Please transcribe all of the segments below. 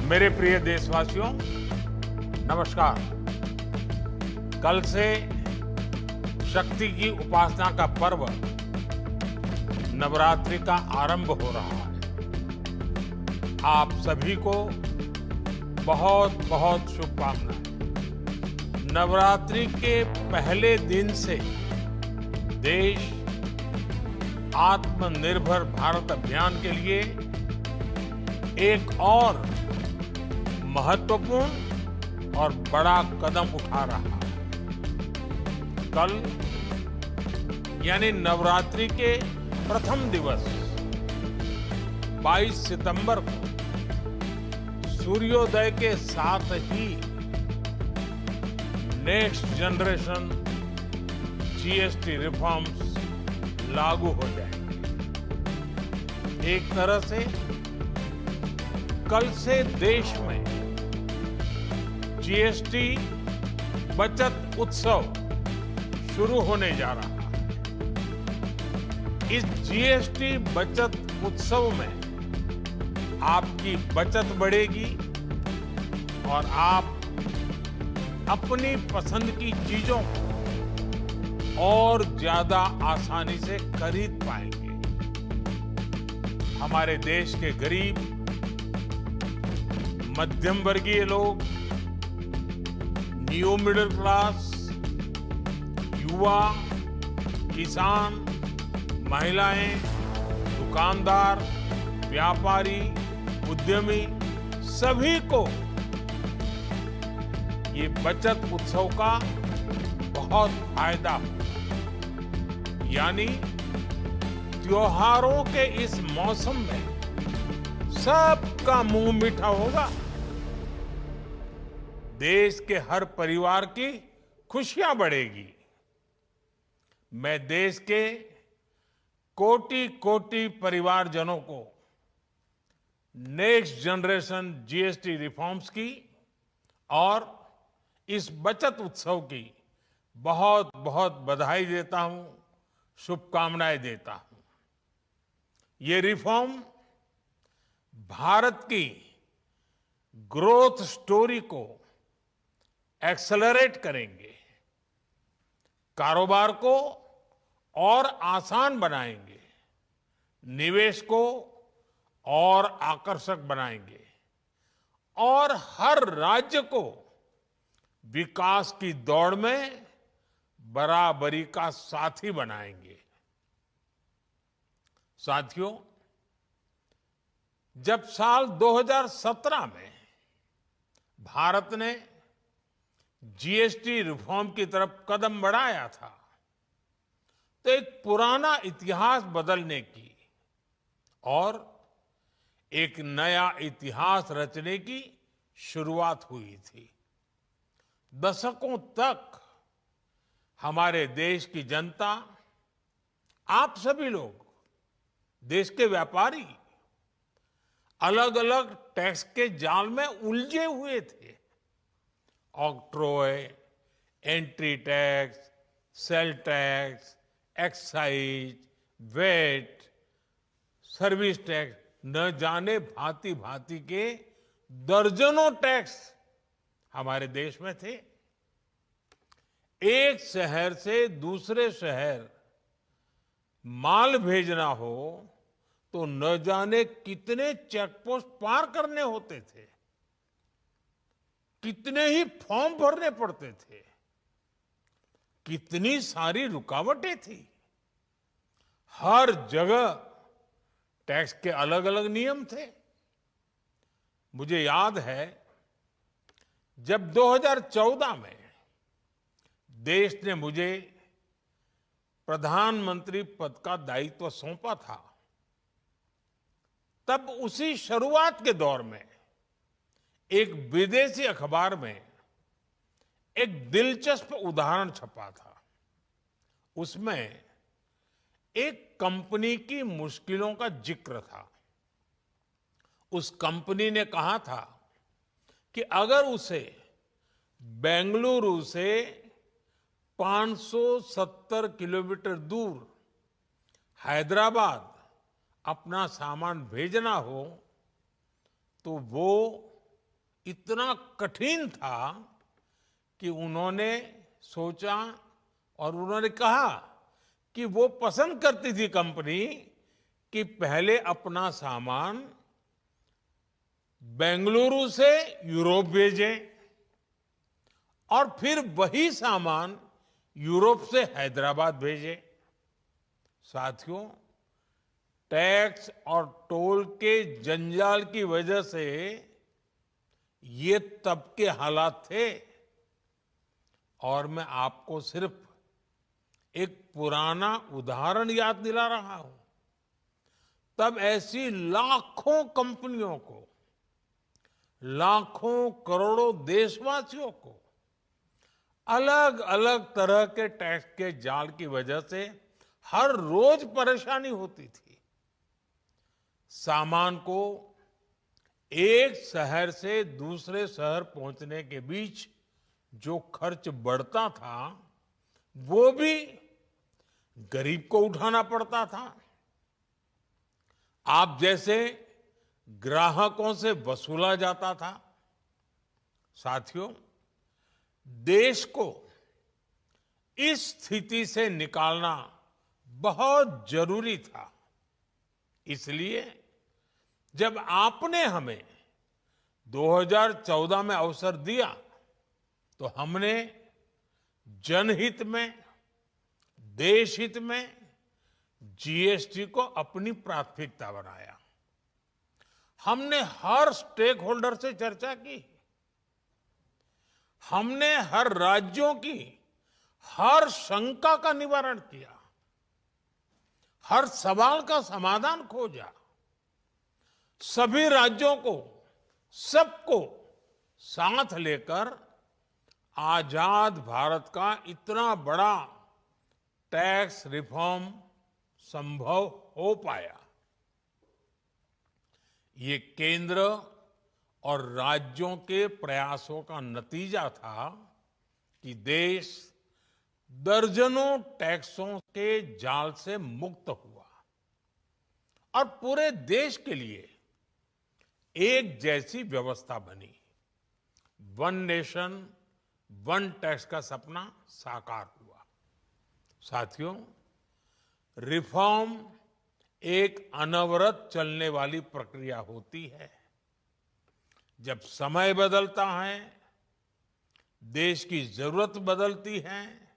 मेरे प्रिय देशवासियों, नमस्कार। कल से शक्ति की उपासना का पर्व नवरात्रि का आरंभ हो रहा है। आप सभी को बहुत बहुत शुभकामनाएं। नवरात्रि के पहले दिन से देश आत्मनिर्भर भारत अभियान के लिए एक और महत्वपूर्ण और बड़ा कदम उठा रहा है। कल यानी नवरात्रि के प्रथम दिवस 22 सितंबर को सूर्योदय के साथ ही नेक्स्ट जनरेशन जीएसटी रिफॉर्म्स लागू हो जाएंगे। एक तरह से कल से देश में जीएसटी बचत उत्सव शुरू होने जा रहा है। इस जीएसटी बचत उत्सव में आपकी बचत बढ़ेगी और आप अपनी पसंद की चीजों को और ज्यादा आसानी से खरीद पाएंगे। हमारे देश के गरीब, मध्यम वर्गीय लोग, न्यू मिडिल क्लास, युवा, किसान, महिलाएं, दुकानदार, व्यापारी, उद्यमी, सभी को ये बचत उत्सव का बहुत फायदा होगा। यानी त्योहारों के इस मौसम में सबका मुंह मीठा होगा। देश के हर परिवार की खुशियां बढ़ेगी। मैं देश के कोटि कोटि परिवारजनों को नेक्स्ट जनरेशन जीएसटी रिफॉर्म्स की और इस बचत उत्सव की बहुत बहुत बधाई देता हूं, शुभकामनाएं देता हूं। ये रिफॉर्म भारत की ग्रोथ स्टोरी को एक्सेलरेट करेंगे, कारोबार को और आसान बनाएंगे, निवेश को और आकर्षक बनाएंगे और हर राज्य को विकास की दौड़ में बराबरी का साथी बनाएंगे। साथियों, जब साल 2017 में भारत ने जीएसटी रिफॉर्म की तरफ कदम बढ़ाया था, तो एक पुराना इतिहास बदलने की और एक नया इतिहास रचने की शुरुआत हुई थी। दशकों तक हमारे देश की जनता, आप सभी लोग, देश के व्यापारी अलग अलग टैक्स के जाल में उलझे हुए थे। Octroi, entry tax, sale tax, excise, VAT, service tax, न जाने भांति भांति के दर्जनों टैक्स हमारे देश में थे। एक शहर से दूसरे शहर माल भेजना हो तो न जाने कितने चेकपोस्ट पार करने होते थे, कितने ही फॉर्म भरने पड़ते थे, कितनी सारी रुकावटें थी। हर जगह टैक्स के अलग अलग नियम थे। मुझे याद है जब 2014 में देश ने मुझे प्रधानमंत्री पद का दायित्व सौंपा था, तब उसी शुरुआत के दौर में एक विदेशी अखबार में एक दिलचस्प उदाहरण छपा था। उसमें एक कंपनी की मुश्किलों का जिक्र था। उस कंपनी ने कहा था कि अगर उसे बेंगलुरु से 570 किलोमीटर दूर हैदराबाद अपना सामान भेजना हो तो वो इतना कठिन था कि उन्होंने सोचा और उन्होंने कहा कि वो पसंद करती थी कंपनी कि पहले अपना सामान बेंगलुरु से यूरोप भेजें और फिर वही सामान यूरोप से हैदराबाद भेजें। साथियों, टैक्स और टोल के जंजाल की वजह से ये तब के हालात थे। और मैं आपको सिर्फ एक पुराना उदाहरण याद दिला रहा हूं। तब ऐसी लाखों कंपनियों को, लाखों करोड़ों देशवासियों को अलग अलग तरह के टैक्स के जाल की वजह से हर रोज परेशानी होती थी। सामान को एक शहर से दूसरे शहर पहुंचने के बीच जो खर्च बढ़ता था वो भी गरीब को उठाना पड़ता था। आप जैसे ग्राहकों से वसूला जाता था। साथियों, देश को इस स्थिति से निकालना बहुत जरूरी था। इसलिए जब आपने हमें 2014 में अवसर दिया तो हमने जनहित में, देशहित में जीएसटी को अपनी प्राथमिकता बनाया। हमने हर स्टेक होल्डर से चर्चा की। हमने हर राज्यों की हर शंका का निवारण किया, हर सवाल का समाधान खोजा। सभी राज्यों को, सबको साथ लेकर आजाद भारत का इतना बड़ा टैक्स रिफॉर्म संभव हो पाया। ये केंद्र और राज्यों के प्रयासों का नतीजा था कि देश दर्जनों टैक्सों के जाल से मुक्त हुआ और पूरे देश के लिए एक जैसी व्यवस्था बनी। वन नेशन वन टैक्स का सपना साकार हुआ। साथियों, रिफॉर्म एक अनवरत चलने वाली प्रक्रिया होती है। जब समय बदलता है, देश की जरूरत बदलती है,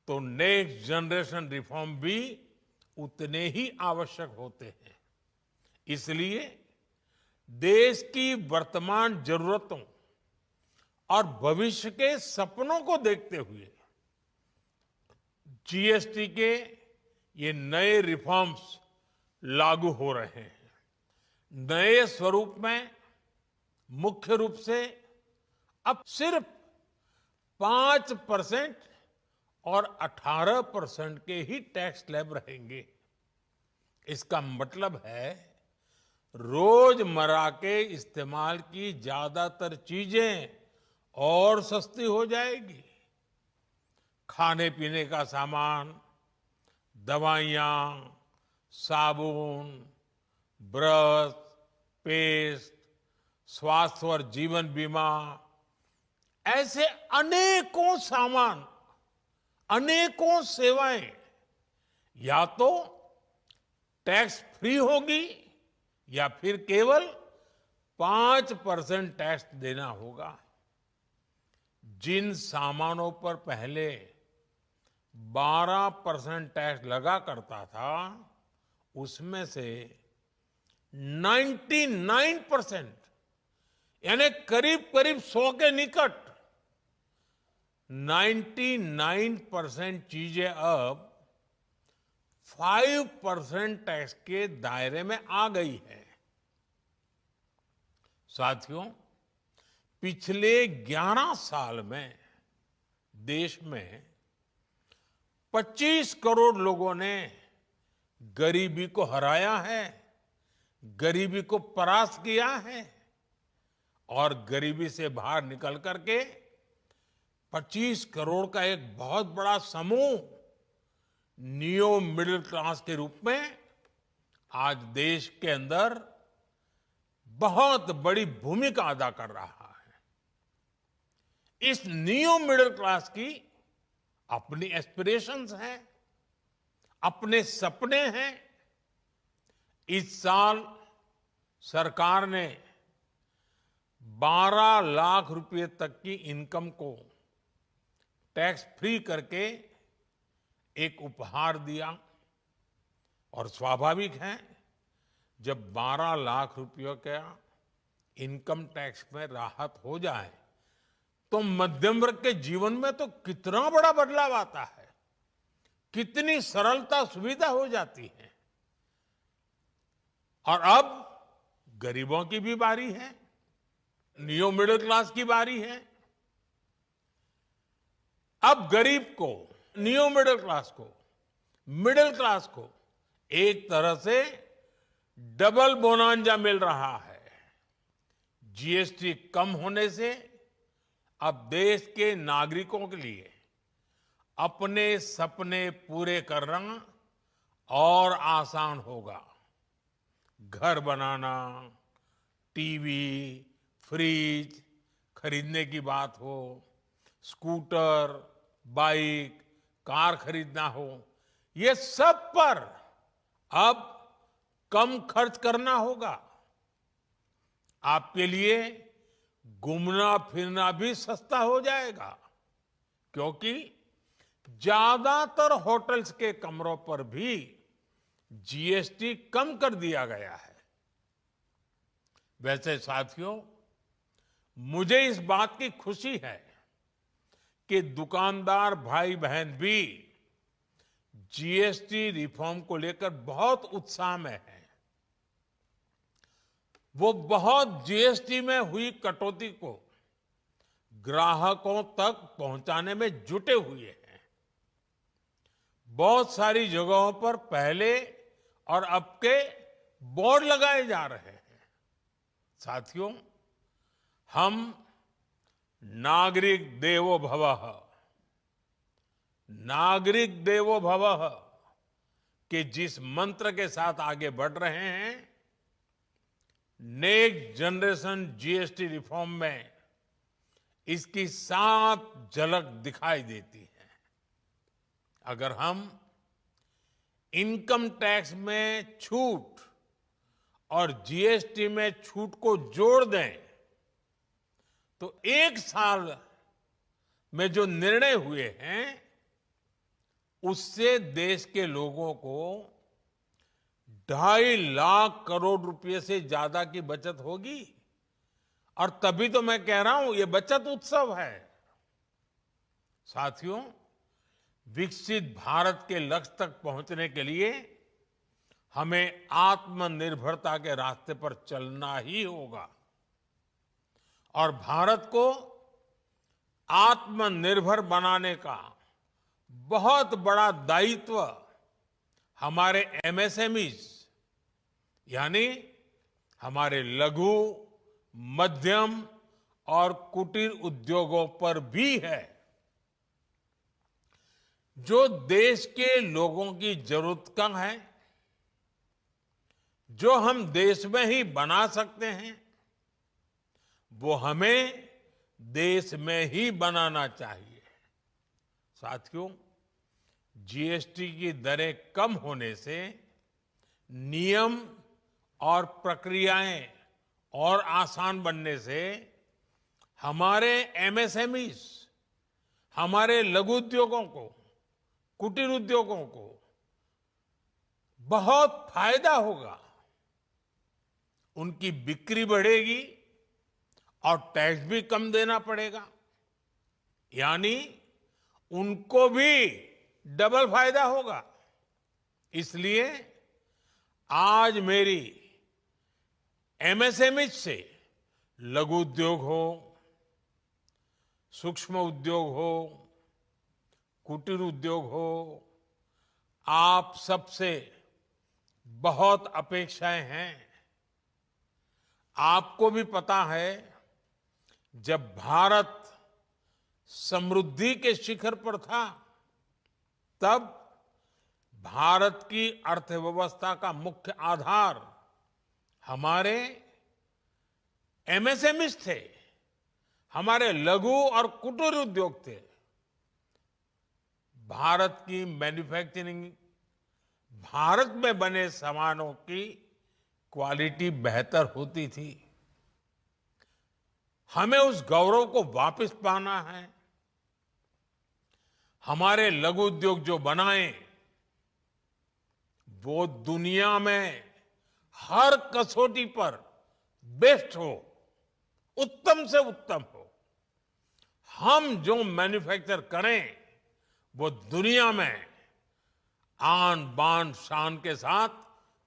तो नेक्स्ट जनरेशन रिफॉर्म भी उतने ही आवश्यक होते हैं। इसलिए देश की वर्तमान जरूरतों और भविष्य के सपनों को देखते हुए जीएसटी के ये नए रिफॉर्म्स लागू हो रहे हैं। नए स्वरूप में मुख्य रूप से अब सिर्फ 5% और 18% के ही टैक्स स्लैब रहेंगे। इसका मतलब है रोजमर्रा के इस्तेमाल की ज्यादातर चीजें और सस्ती हो जाएगी। खाने पीने का सामान, दवाइयां, साबुन, ब्रश, पेस्ट, स्वास्थ्य और जीवन बीमा, ऐसे अनेकों सामान, अनेकों सेवाएं या तो टैक्स फ्री होगी या फिर केवल 5% टैक्स देना होगा। जिन सामानों पर पहले 12% टैक्स लगा करता था, उसमें से 99% यानी करीब करीब 100 के निकट 99% चीजें अब 5% टैक्स के दायरे में आ गई है। साथियों, पिछले 11 साल में देश में 25 करोड़ लोगों ने गरीबी को हराया है, गरीबी को परास्त किया है और गरीबी से बाहर निकल करके 25 करोड़ का एक बहुत बड़ा समूह नियो मिडिल क्लास के रूप में आज देश के अंदर बहुत बड़ी भूमिका अदा कर रहा है। इस न्यू मिडिल क्लास की अपनी एस्पिरेशंस हैं, अपने सपने हैं। इस साल सरकार ने 12 लाख रुपए तक की इनकम को टैक्स फ्री करके एक उपहार दिया। और स्वाभाविक है, जब 12 लाख रुपयों का इनकम टैक्स में राहत हो जाए तो मध्यम वर्ग के जीवन में तो कितना बड़ा बदलाव आता है, कितनी सरलता सुविधा हो जाती है। और अब गरीबों की भी बारी है, न्यू मिडिल क्लास की बारी है। अब गरीब को, न्यू मिडिल क्लास को एक तरह से डबल बोनांजा मिल रहा है। जीएसटी कम होने से अब देश के नागरिकों के लिए अपने सपने पूरे करना और आसान होगा। घर बनाना, टीवी, फ्रिज खरीदने की बात हो, स्कूटर, बाइक, कार खरीदना हो, ये सब पर अब कम खर्च करना होगा। आपके लिए घूमना फिरना भी सस्ता हो जाएगा, क्योंकि ज्यादातर होटल्स के कमरों पर भी जीएसटी कम कर दिया गया है। वैसे साथियों, मुझे इस बात की खुशी है कि दुकानदार भाई बहन भी जीएसटी रिफॉर्म को लेकर बहुत उत्साह में हैं। वो बहुत जीएसटी में हुई कटौती को ग्राहकों तक पहुंचाने में जुटे हुए हैं। बहुत सारी जगहों पर पहले और अब के बोर्ड लगाए जा रहे हैं। साथियों, हम नागरिक देवो भवः के जिस मंत्र के साथ आगे बढ़ रहे हैं, नेक्स्ट जनरेशन जीएसटी रिफॉर्म में इसकी साफ झलक दिखाई देती है। अगर हम इनकम टैक्स में छूट और जीएसटी में छूट को जोड़ दें तो एक साल में जो निर्णय हुए हैं उससे देश के लोगों को 2.5 लाख करोड़ रुपए से ज्यादा की बचत होगी। और तभी तो मैं कह रहा हूं, ये बचत उत्सव है। साथियों, विकसित भारत के लक्ष्य तक पहुंचने के लिए हमें आत्मनिर्भरता के रास्ते पर चलना ही होगा। और भारत को आत्मनिर्भर बनाने का बहुत बड़ा दायित्व हमारे एमएसएमईज यानी हमारे लघु, मध्यम और कुटीर उद्योगों पर भी है, जो देश के लोगों की जरूरत का है, जो हम देश में ही बना सकते हैं, वो हमें देश में ही बनाना चाहिए। साथियों, जीएसटी की दरें कम होने से नियम और प्रक्रियाएं और आसान बनने से हमारे एमएसएमईज, हमारे लघु उद्योगों को, कुटीर उद्योगों को बहुत फायदा होगा। उनकी बिक्री बढ़ेगी और टैक्स भी कम देना पड़ेगा, यानी उनको भी डबल फायदा होगा। इसलिए आज मेरी एमएसएमई से लघु उद्योग हो, सूक्ष्म उद्योग हो, कुटीर उद्योग हो, आप सबसे बहुत अपेक्षाएं हैं। आपको भी पता है, जब भारत समृद्धि के शिखर पर था, तब भारत की अर्थव्यवस्था का मुख्य आधार हमारे एमएसएमईज थे, हमारे लघु और कुटीर उद्योग थे। भारत की मैन्युफैक्चरिंग, भारत में बने सामानों की क्वालिटी बेहतर होती थी। हमें उस गौरव को वापस पाना है। हमारे लघु उद्योग जो बनाए वो दुनिया में हर कसौटी पर बेस्ट हो, उत्तम से उत्तम हो। हम जो मैन्युफैक्चर करें वो दुनिया में आन बान शान के साथ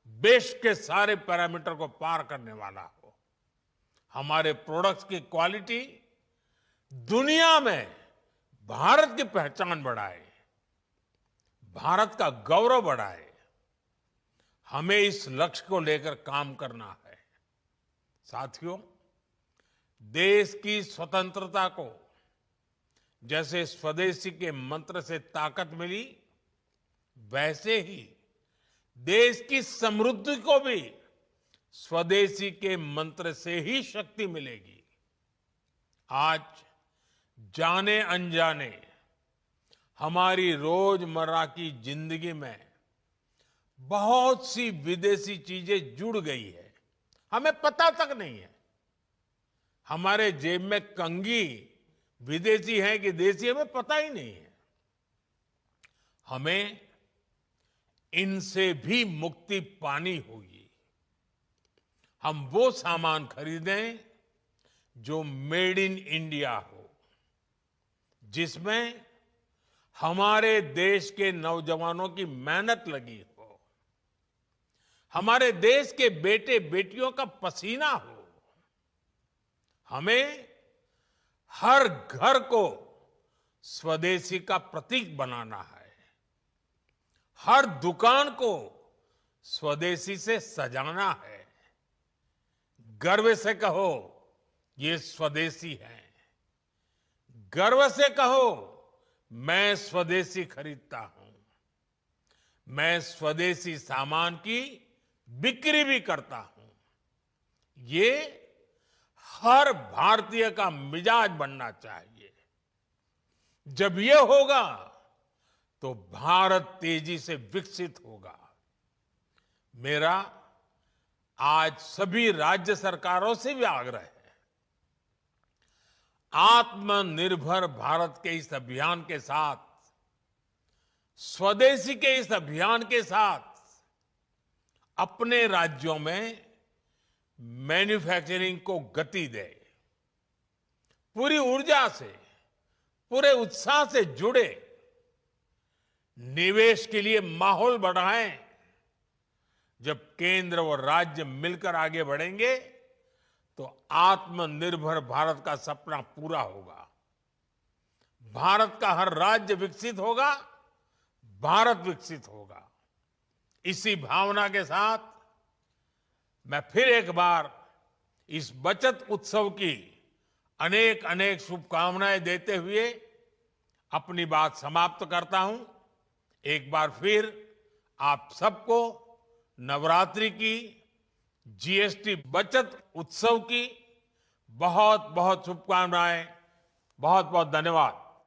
बेस्ट के सारे पैरामीटर को पार करने वाला हो। हमारे प्रोडक्ट्स की क्वालिटी दुनिया में भारत की पहचान बढ़ाए, भारत का गौरव बढ़ाए। हमें इस लक्ष्य को लेकर काम करना है। साथियों, देश की स्वतंत्रता को जैसे स्वदेशी के मंत्र से ताकत मिली, वैसे ही देश की समृद्धि को भी स्वदेशी के मंत्र से ही शक्ति मिलेगी। आज जाने अनजाने हमारी रोजमर्रा की जिंदगी में बहुत सी विदेशी चीजें जुड़ गई है, हमें पता तक नहीं है। हमारे जेब में कंघी विदेशी है कि देसी, हमें पता ही नहीं है। हमें इनसे भी मुक्ति पानी होगी। हम वो सामान खरीदें जो मेड इन इंडिया हो, जिसमें हमारे देश के नौजवानों की मेहनत लगी हो, हमारे देश के बेटे बेटियों का पसीना हो। हमें हर घर को स्वदेशी का प्रतीक बनाना है, हर दुकान को स्वदेशी से सजाना है। गर्व से कहो ये स्वदेशी है, गर्व से कहो मैं स्वदेशी खरीदता हूं, मैं स्वदेशी सामान की बिक्री भी करता हूं। ये हर भारतीय का मिजाज बनना चाहिए। जब ये होगा तो भारत तेजी से विकसित होगा। मेरा आज सभी राज्य सरकारों से भी आग्रह है, आत्मनिर्भर भारत के इस अभियान के साथ, स्वदेशी के इस अभियान के साथ अपने राज्यों में मैन्युफैक्चरिंग को गति दे। पूरी ऊर्जा से, पूरे उत्साह से जुड़े, निवेश के लिए माहौल बढ़ाएं। जब केंद्र और राज्य मिलकर आगे बढ़ेंगे तो आत्मनिर्भर भारत का सपना पूरा होगा। भारत का हर राज्य विकसित होगा, भारत विकसित होगा। इसी भावना के साथ मैं फिर एक बार इस बचत उत्सव की अनेक अनेक शुभकामनाएं देते हुए अपनी बात समाप्त करता हूं। एक बार फिर आप सबको नवरात्रि की, जीएसटी बचत उत्सव की बहुत बहुत शुभकामनाएं। बहुत बहुत धन्यवाद।